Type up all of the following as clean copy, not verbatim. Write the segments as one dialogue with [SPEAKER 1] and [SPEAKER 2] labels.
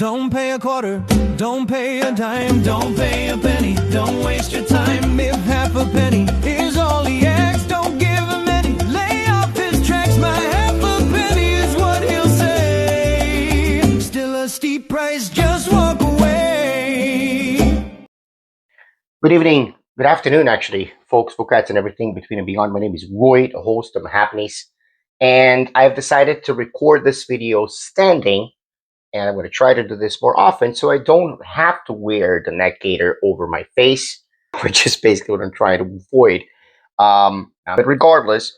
[SPEAKER 1] Don't pay a quarter, don't pay a dime, don't pay a penny, don't waste your time. If half a penny is all he asks, don't give him any. Lay off his tracks, my half a penny is what he'll say. Still a steep price, just walk away.
[SPEAKER 2] Good evening, good afternoon actually, folks, cats, and everything between and beyond. My name is Roy, the host of Mahappenies, and I've decided to record this video standing, and I'm going to try to do this more often so I don't have to wear the neck gaiter over my face, which is basically what I'm trying to avoid. But regardless,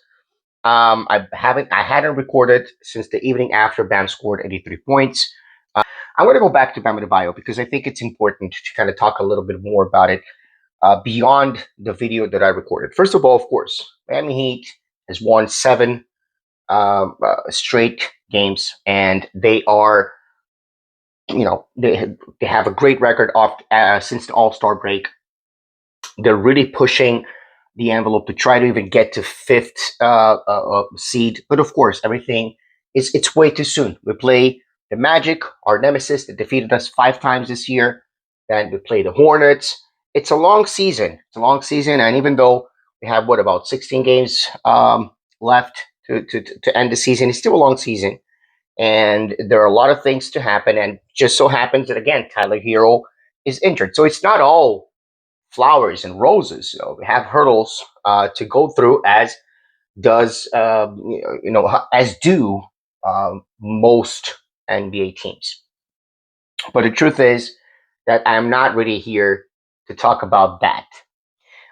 [SPEAKER 2] I hadn't recorded since the evening after Bam scored 83 points. I'm going to go back to Bam Adebayo because I think it's important to kind of talk a little bit more about it. Beyond the video that I recorded. First of all, of course, Miami Heat has won 7 straight games, and they are, they have a great record since the All-Star break. They're really pushing the envelope to try to even get to 5th seed. But of course, it's way too soon. We play the Magic, our nemesis that defeated us 5 times this year. Then we play the Hornets. It's a long season. And even though we have about 16 games left to end the season, it's still a long season, and there are a lot of things to happen. And just so happens that again, Tyler Hero is injured, so it's not all flowers and roses. So we have hurdles to go through, as does as do most NBA teams. But the truth is that I'm not really here to talk about that.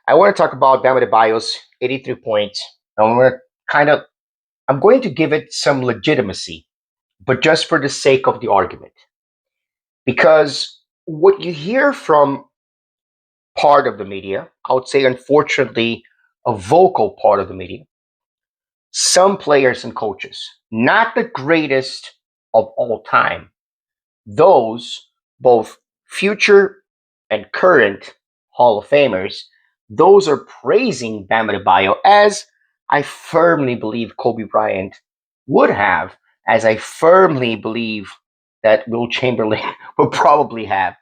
[SPEAKER 2] I want to talk about Bam Adebayo's 83 points. I'm going to give it some legitimacy, but just for the sake of the argument. Because what you hear from part of the media, I would say unfortunately a vocal part of the media, some players and coaches, not the greatest of all time, those both future and current Hall of Famers, those are praising Bam Adebayo, as I firmly believe Kobe Bryant would have, as I firmly believe that Will Chamberlain will probably have.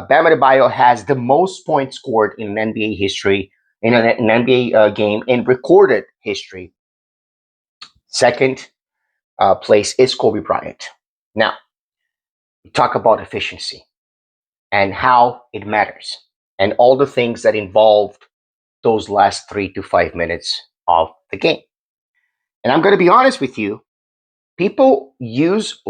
[SPEAKER 2] Bam Adebayo has the most points scored in an NBA history, in an NBA game in recorded history. Second place is Kobe Bryant. Now, we talk about efficiency and how it matters, and all the things that involved those last 3 to 5 minutes of the game. And I'm going to be honest with you, people use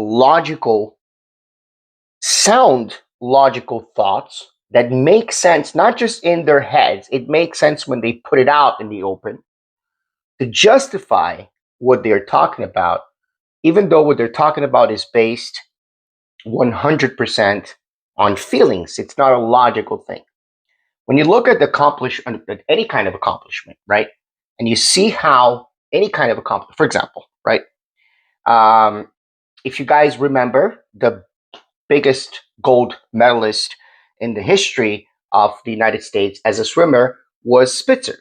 [SPEAKER 2] sound logical thoughts that make sense, not just in their heads, it makes sense when they put it out in the open, to justify what they're talking about, even though what they're talking about is based 100% on feelings. It's not a logical thing. When you look at any kind of accomplishment, right, and you see how any kind of accomplishment, for example, right, if you guys remember, the biggest gold medalist in the history of the United States as a swimmer was Spitzer.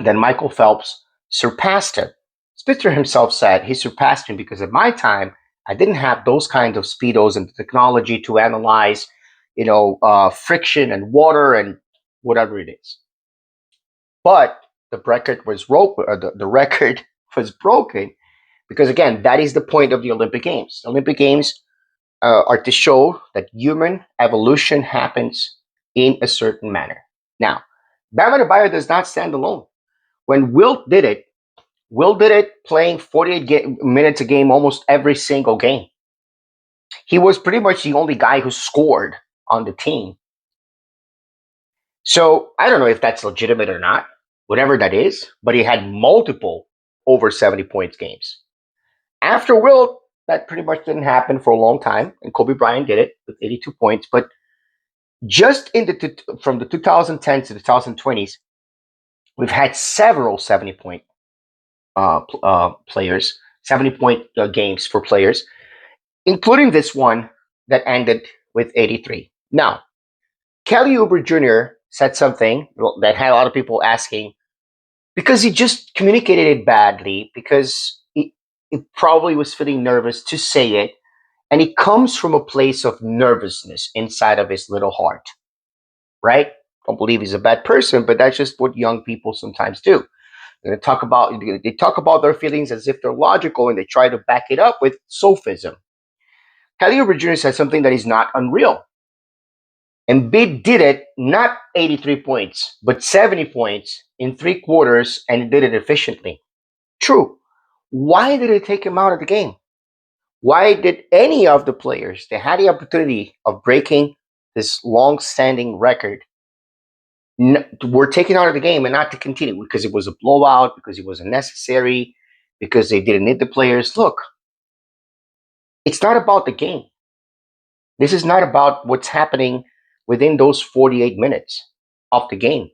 [SPEAKER 2] Then Michael Phelps surpassed him. Spitzer himself said he surpassed him because at my time, I didn't have those kinds of speedos and technology to analyze, friction and water and whatever it is. But the record was broken because, again, that is the point of the Olympic Games. The Olympic Games are to show that human evolution happens in a certain manner. Now, Bam Adebayo does not stand alone. When Wilt did it playing 48 minutes a game almost every single game. He was pretty much the only guy who scored on the team. So I don't know if that's legitimate or not, whatever that is, but he had multiple over 70 points games. After Wilt, that pretty much didn't happen for a long time, and Kobe Bryant did it with 82 points. But just from the 2010s to the 2020s, we've had several 70-point players, 70-point games for players, including this one that ended with 83. Now, Kelly Oubre Jr. said something that had a lot of people asking, because he just communicated it badly, because he probably was feeling nervous to say it, And it comes from a place of nervousness inside of his little heart, right? Don't believe he's a bad person, but that's just what young people sometimes do. They talk about their feelings as if they're logical, and they try to back it up with sophism. Kelly Oubre Jr. said something that is not unreal. Embiid did it not 83 points, but 70 points in 3 quarters, and he did it efficiently. True. Why did it take him out of the game? Why did any of the players that had the opportunity of breaking this long-standing record were taken out of the game and not to continue? Because it was a blowout, because it was unnecessary, because they didn't need the players. Look, it's not about the game. This is not about what's happening within those 48 minutes of the game.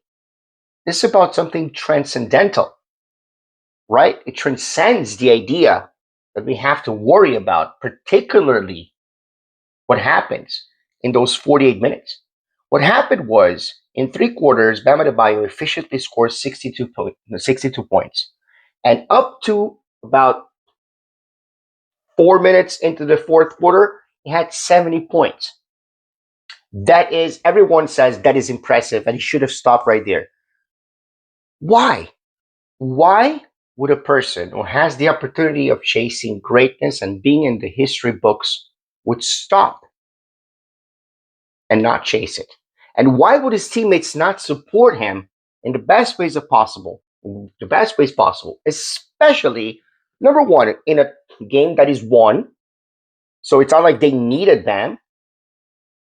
[SPEAKER 2] This is about something transcendental, right? It transcends the idea that we have to worry about, particularly what happens in those 48 minutes. What happened was, in 3 quarters, Bam Adebayo efficiently scored 62 points. And up to about 4 minutes into the fourth quarter, he had 70 points. That is, everyone says that is impressive, and he should have stopped right there. Why? Why would a person who has the opportunity of chasing greatness and being in the history books would stop and not chase it? And why would his teammates not support him in the best ways possible? The best ways possible, especially, number one, in a game that is won. So it's not like they needed Bam.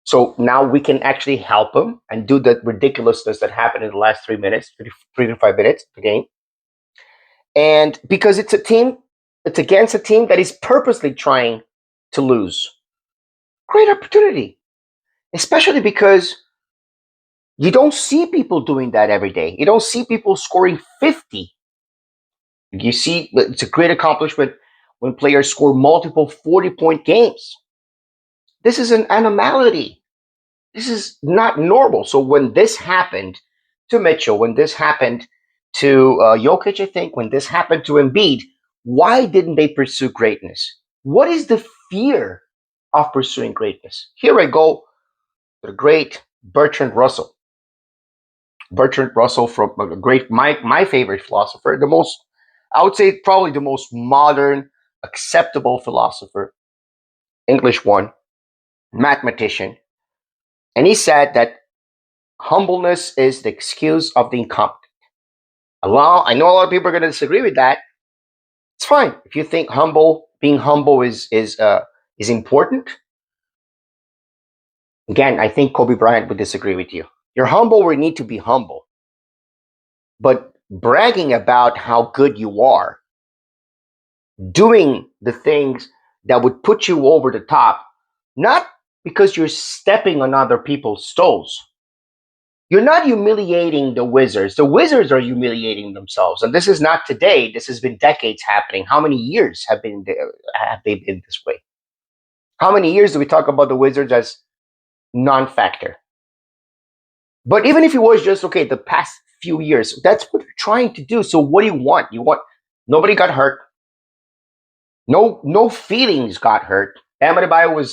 [SPEAKER 2] So now we can actually help them and do the ridiculousness that happened in the last 3 minutes, 3 to 5 minutes of the game. And because it's against a team that is purposely trying to lose. Great opportunity, especially because you don't see people doing that every day. You don't see people scoring 50. You see, it's a great accomplishment when players score multiple 40-point games. This is an anomaly. This is not normal. So when this happened to Mitchell, when this happened to Jokic, I think, when this happened to Embiid, why didn't they pursue greatness? What is the fear of pursuing greatness? Here I go to the great Bertrand Russell. Bertrand Russell, from a great, my favorite philosopher, I would say probably the most modern, acceptable philosopher, English one, mathematician. And he said that humbleness is the excuse of the incompetent. I know a lot of people are going to disagree with that. It's fine. If you think being humble is important. Again, I think Kobe Bryant would disagree with you. You're humble where you need to be humble. But bragging about how good you are, doing the things that would put you over the top, not because you're stepping on other people's toes. You're not humiliating the Wizards. The Wizards are humiliating themselves. And this is not today. This has been decades happening. How many years have they been this way? How many years do we talk about the Wizards as non-factor? But even if it was just, okay, the past few years, that's what you're trying to do. So what do you want? Nobody got hurt. No feelings got hurt. Bam Adebayo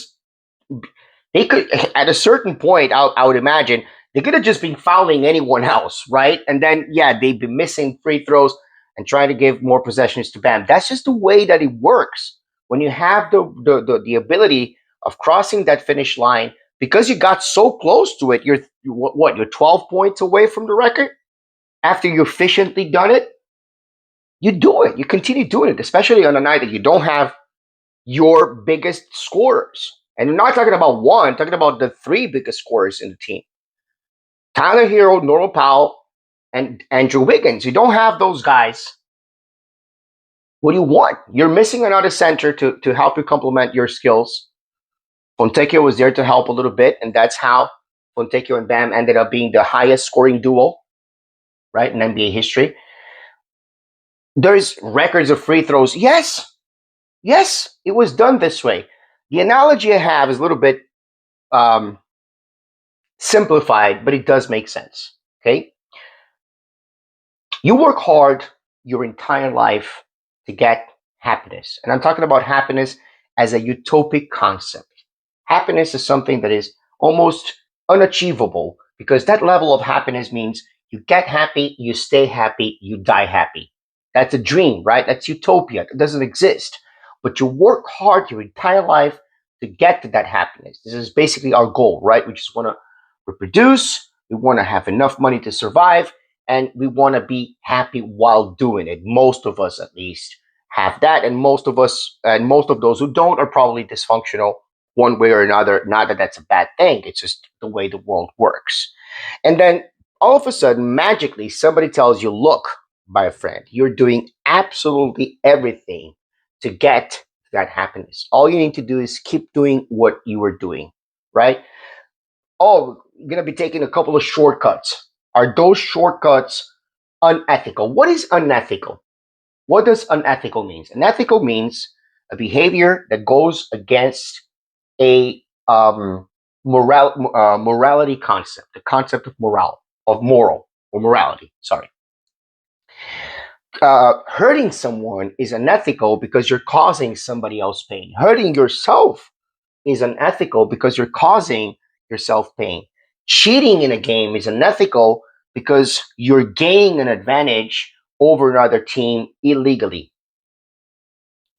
[SPEAKER 2] they could, at a certain point, I would imagine, they could have just been fouling anyone else, right? And then, yeah, they'd be missing free throws and trying to give more possessions to Bam. That's just the way that it works. When you have the ability of crossing that finish line, because you got so close to it, you're 12 points away from the record? After you efficiently done it, you do it. You continue doing it, especially on a night that you don't have your biggest scorers. And I'm not talking about one, I'm talking about the 3 biggest scorers in the team. Tyler Hero, Norman Powell, and Andrew Wiggins. You don't have those guys. What do you want? You're missing another center to help you complement your skills. Fontecchio was there to help a little bit, and that's how Fontecchio and Bam ended up being the highest scoring duo, right, in NBA history. There's records of free throws. Yes, it was done this way. The analogy I have is a little bit simplified, but it does make sense. Okay, you work hard your entire life to get happiness, and I'm talking about happiness as a utopic concept. Happiness is something that is almost unachievable because that level of happiness means you get happy, you stay happy, you die happy. That's a dream, right? That's utopia. It doesn't exist. But you work hard your entire life to get to that happiness. This is basically our goal, right? We just want to reproduce, we want to have enough money to survive, and we want to be happy while doing it. Most of us, at least, have that, and most of us, and most of those who don't, are probably dysfunctional one way or another. Not that that's a bad thing, it's just the way the world works. And then all of a sudden, magically, somebody tells you, look, my friend, you're doing absolutely everything to get that happiness. All you need to do is keep doing what you were doing, right? Oh, you're going to be taking a couple of shortcuts. Are those shortcuts unethical? What is unethical? What does unethical mean? Unethical means a behavior that goes against a morality concept, the concept of moral or morality. Sorry. Hurting someone is unethical because you're causing somebody else pain. Hurting yourself is unethical because you're causing yourself pain. Cheating in a game is unethical because you're gaining an advantage over another team illegally.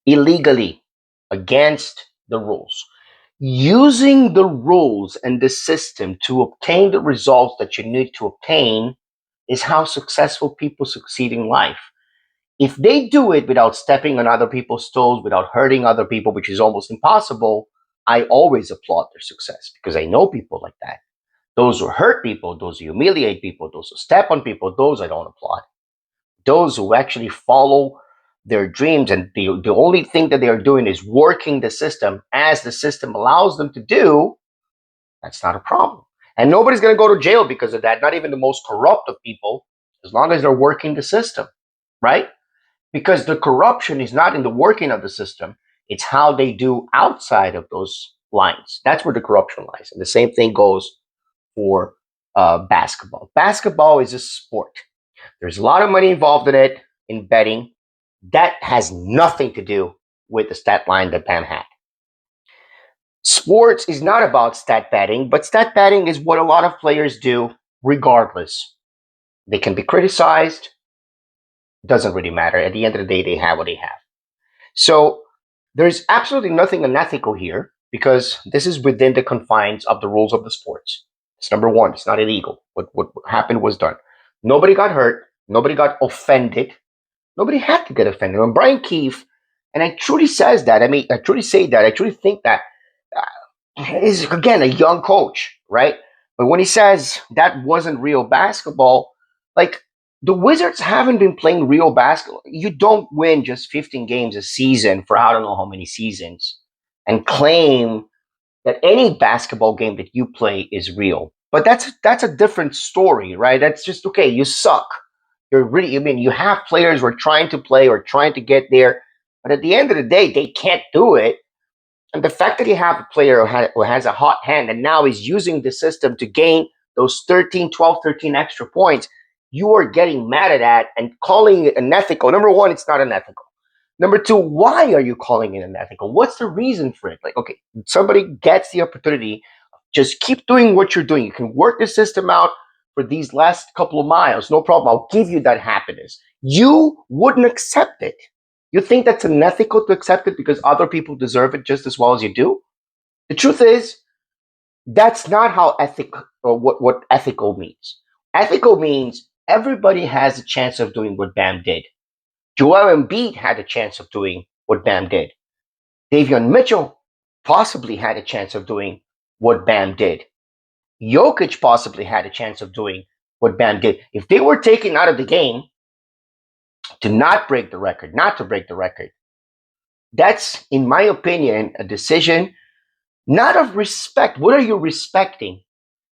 [SPEAKER 2] Illegally, against the rules. Using the rules and the system to obtain the results that you need to obtain is how successful people succeed in life. If they do it without stepping on other people's toes, without hurting other people, which is almost impossible, I always applaud their success because I know people like that. Those who hurt people, those who humiliate people, those who step on people, those I don't applaud. Those who actually follow their dreams and the only thing that they are doing is working the system as the system allows them to do, that's not a problem. And nobody's going to go to jail because of that, not even the most corrupt of people, as long as they're working the system, right? Because the corruption is not in the working of the system, it's how they do outside of those lines. That's where the corruption lies. And the same thing goes for basketball. Basketball is a sport. There's a lot of money involved in it, in betting. That has nothing to do with the stat line that Bam had. Sports is not about stat padding, but stat padding is what a lot of players do regardless. They can be criticized. Doesn't really matter. At the end of the day, they have what they have. So there's absolutely nothing unethical here because this is within the confines of the rules of the sports. It's number one. It's not illegal. What happened was done. Nobody got hurt. Nobody got offended. Nobody had to get offended. When Brian Keefe, and I truly says that, I truly say that, I truly think that is, again, a young coach, right? But when he says that wasn't real basketball, like, the Wizards haven't been playing real basketball. You don't win just 15 games a season for I don't know how many seasons and claim that any basketball game that you play is real. But that's a different story, right? That's just, okay, you suck. You're really, you have players who are trying to play or trying to get there, but at the end of the day, they can't do it. And the fact that you have a player who has a hot hand and now is using the system to gain those 13 extra points, you are getting mad at that and calling it unethical. Number one, it's not unethical. Number two, why are you calling it unethical? What's the reason for it? Like, okay, somebody gets the opportunity, just keep doing what you're doing. You can work the system out for these last couple of miles. No problem. I'll give you that happiness. You wouldn't accept it. You think that's unethical to accept it because other people deserve it just as well as you do? The truth is, that's not how ethical, or what ethical means. Ethical means everybody has a chance of doing what Bam did. Joel Embiid had a chance of doing what Bam did. Davion Mitchell possibly had a chance of doing what Bam did. Jokic possibly had a chance of doing what Bam did. If they were taken out of the game to not to break the record, that's, in my opinion, a decision not of respect. What are you respecting?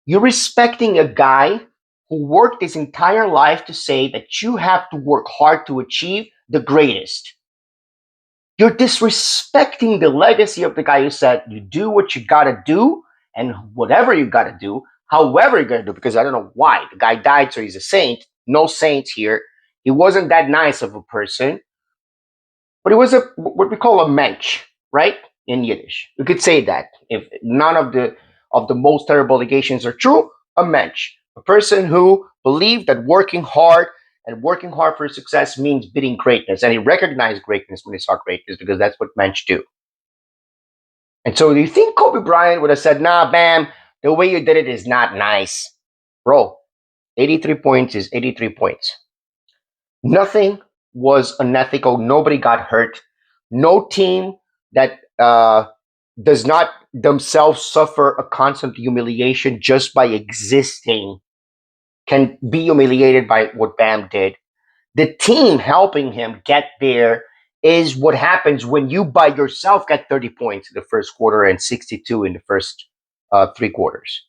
[SPEAKER 2] You're respecting a guy who worked his entire life to say that you have to work hard to achieve the greatest. You're disrespecting the legacy of the guy who said, you do what you gotta do, and whatever you gotta do, however you're gonna do, because I don't know why. The guy died, so he's a saint. No saints here. He wasn't that nice of a person, but he was what we call a mensch, right? in Yiddish. We could say that if none of the most terrible allegations are true, a mensch, a person who believed that working hard and working hard for success means beating greatness, and he recognized greatness when he saw greatness because that's what mensch do. And so, do you think Kobe Bryant would have said, "Nah, Bam, the way you did it is not nice, bro"? 83 points is 83 points. Nothing was unethical. Nobody got hurt. No team that does not themselves suffer a constant humiliation just by existing can be humiliated by what Bam did. The team helping him get there is what happens when you by yourself get 30 points in the first quarter and 62 in the first three quarters.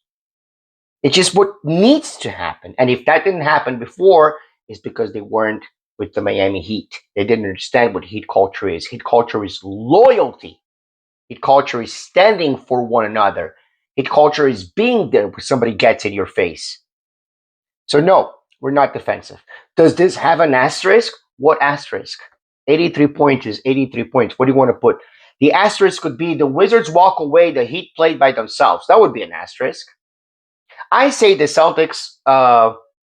[SPEAKER 2] It's just what needs to happen. And if that didn't happen before, it's because they weren't with the Miami Heat. They didn't understand what Heat culture is. Heat culture is loyalty. Heat culture is standing for one another. Heat culture is being there when somebody gets in your face. So no, we're not defensive. Does this have an asterisk? What asterisk? 83 points is 83 points. What do you want to put? The asterisk could be the Wizards walk away, the Heat played by themselves. That would be an asterisk. I say the Celtics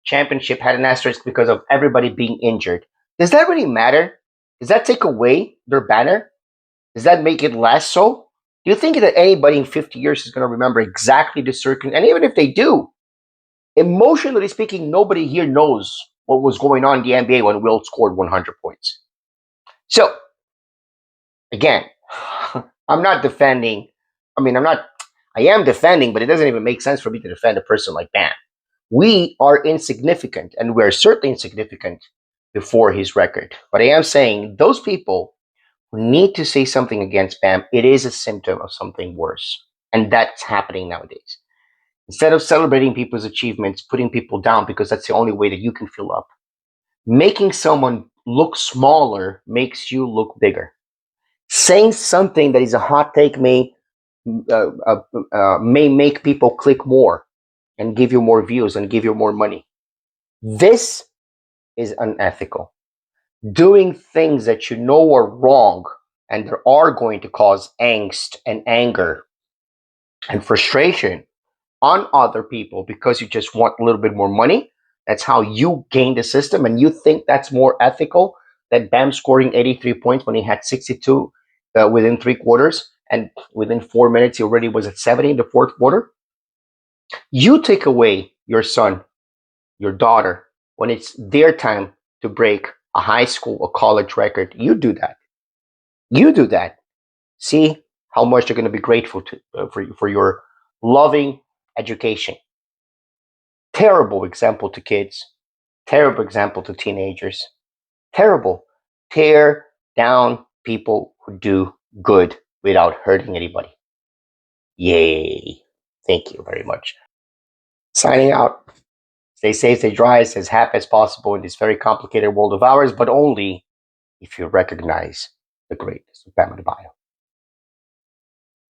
[SPEAKER 2] championship had an asterisk because of everybody being injured. Does that really matter? Does that take away their banner? Does that make it less so? Do you think that anybody in 50 years is going to remember exactly the circumstance? And even if they do, emotionally speaking, nobody here knows what was going on in the NBA when Wilt scored 100 points. So, again, I'm not defending. I am defending, but it doesn't even make sense for me to defend a person like Bam. We are insignificant, and we're certainly insignificant before his record. But I am saying those people who need to say something against Bam, it is a symptom of something worse. And that's happening nowadays. Instead of celebrating people's achievements, putting people down because that's the only way that you can fill up. Making someone look smaller makes you look bigger. Saying something that is a hot take may make people click more and give you more views and give you more money. This is unethical. Doing things that you know are wrong and that are going to cause angst and anger and frustration on other people because you just want a little bit more money. That's how you game the system, and you think that's more ethical than Bam scoring 83 points when he had 62 within three quarters, and within 4 minutes he already was at 70 in the fourth quarter. You take away your son, your daughter, when it's their time to break a high school, a college record. You do that. You do that. See how much they're going to be grateful to for your loving education. Terrible example to kids. Terrible example to teenagers. Terrible. Tear down people who do good without hurting anybody. Yay. Thank you very much. Signing out. Stay safe, stay dry, stay as happy as possible in this very complicated world of ours, but only if you recognize the greatness of Bam Adebayo.